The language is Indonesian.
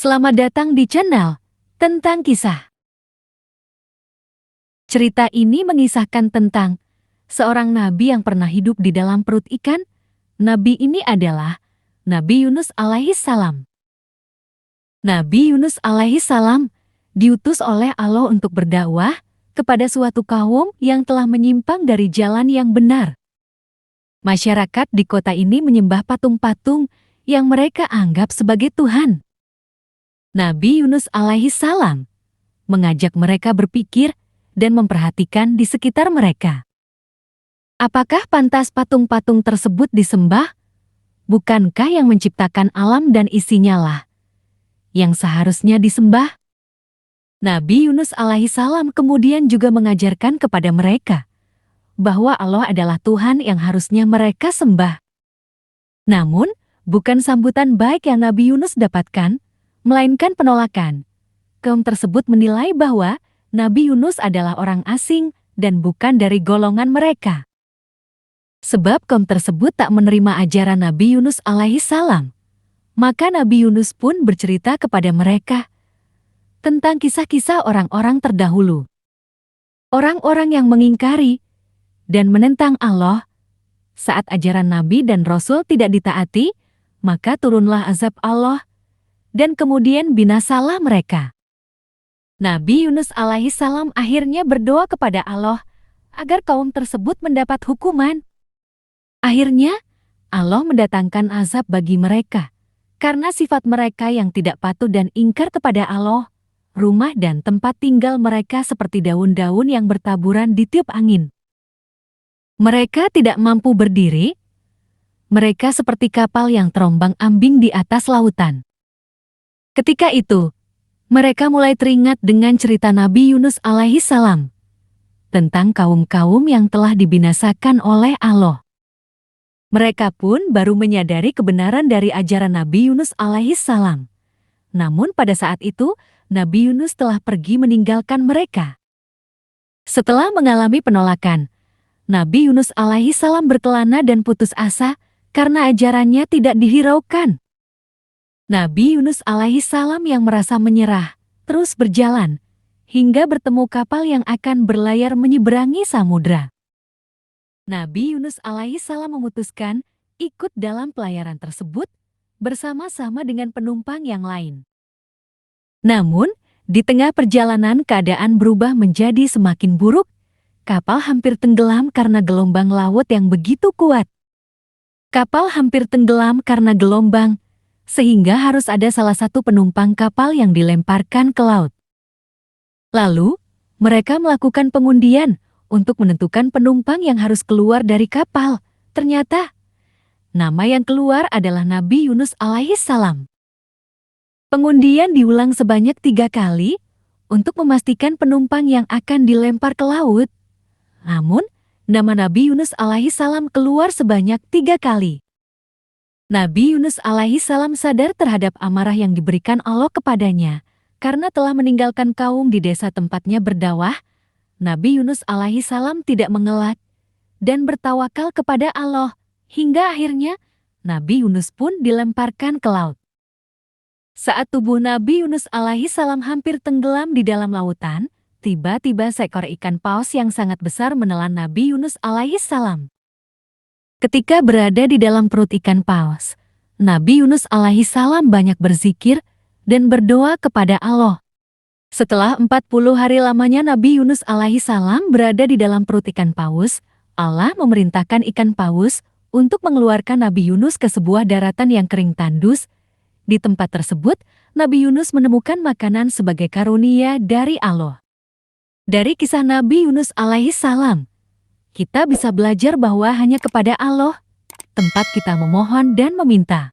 Selamat datang di channel Tentang Kisah. Cerita ini mengisahkan tentang seorang nabi yang pernah hidup di dalam perut ikan. Nabi ini adalah Nabi Yunus alaihi salam. Nabi Yunus alaihi salam diutus oleh Allah untuk berdakwah kepada suatu kaum yang telah menyimpang dari jalan yang benar. Masyarakat di kota ini menyembah patung-patung yang mereka anggap sebagai Tuhan. Nabi Yunus alaihi salam mengajak mereka berpikir dan memperhatikan di sekitar mereka. Apakah pantas patung-patung tersebut disembah? Bukankah yang menciptakan alam dan isinya lah yang seharusnya disembah? Nabi Yunus alaihi salam kemudian juga mengajarkan kepada mereka bahwa Allah adalah Tuhan yang harusnya mereka sembah. Namun, bukan sambutan baik yang Nabi Yunus dapatkan, melainkan penolakan. Kaum tersebut menilai bahwa Nabi Yunus adalah orang asing dan bukan dari golongan mereka. Sebab kaum tersebut tak menerima ajaran Nabi Yunus alaihi salam, maka Nabi Yunus pun bercerita kepada mereka tentang kisah-kisah orang-orang terdahulu. Orang-orang yang mengingkari dan menentang Allah saat ajaran Nabi dan Rasul tidak ditaati, maka turunlah azab Allah dan kemudian binasalah mereka. Nabi Yunus alaihi salam akhirnya berdoa kepada Allah agar kaum tersebut mendapat hukuman. Akhirnya, Allah mendatangkan azab bagi mereka karena sifat mereka yang tidak patuh dan ingkar kepada Allah. Rumah dan tempat tinggal mereka seperti daun-daun yang bertaburan ditiup angin. Mereka tidak mampu berdiri. Mereka seperti kapal yang terombang-ambing di atas lautan. Ketika itu, mereka mulai teringat dengan cerita Nabi Yunus alaihi salam tentang kaum-kaum yang telah dibinasakan oleh Allah. Mereka pun baru menyadari kebenaran dari ajaran Nabi Yunus alaihi salam. Namun pada saat itu, Nabi Yunus telah pergi meninggalkan mereka. Setelah mengalami penolakan, Nabi Yunus alaihi salam berkelana dan putus asa karena ajarannya tidak dihiraukan. Nabi Yunus alaihi salam yang merasa menyerah, terus berjalan, hingga bertemu kapal yang akan berlayar menyeberangi samudra. Nabi Yunus alaihi salam memutuskan ikut dalam pelayaran tersebut bersama-sama dengan penumpang yang lain. Namun, di tengah perjalanan keadaan berubah menjadi semakin buruk. Kapal hampir tenggelam karena gelombang laut yang begitu kuat. Kapal hampir tenggelam karena gelombang, sehingga harus ada salah satu penumpang kapal yang dilemparkan ke laut. Lalu, mereka melakukan pengundian untuk menentukan penumpang yang harus keluar dari kapal. Ternyata, nama yang keluar adalah Nabi Yunus alaihi salam. Pengundian diulang sebanyak 3 kali untuk memastikan penumpang yang akan dilempar ke laut. Namun, nama Nabi Yunus alaihi salam keluar sebanyak 3 kali. Nabi Yunus alaihi salam sadar terhadap amarah yang diberikan Allah kepadanya karena telah meninggalkan kaum di desa tempatnya berdakwah. Nabi Yunus alaihi salam tidak mengelak dan bertawakal kepada Allah hingga akhirnya Nabi Yunus pun dilemparkan ke laut. Saat tubuh Nabi Yunus alaihi salam hampir tenggelam di dalam lautan, tiba-tiba seekor ikan paus yang sangat besar menelan Nabi Yunus alaihi salam. Ketika berada di dalam perut ikan paus, Nabi Yunus alaihi salam banyak berzikir dan berdoa kepada Allah. Setelah 40 hari lamanya Nabi Yunus alaihi salam berada di dalam perut ikan paus, Allah memerintahkan ikan paus untuk mengeluarkan Nabi Yunus ke sebuah daratan yang kering tandus. Di tempat tersebut, Nabi Yunus menemukan makanan sebagai karunia dari Allah. Dari kisah Nabi Yunus alaihi salam, kita bisa belajar bahwa hanya kepada Allah tempat kita memohon dan meminta.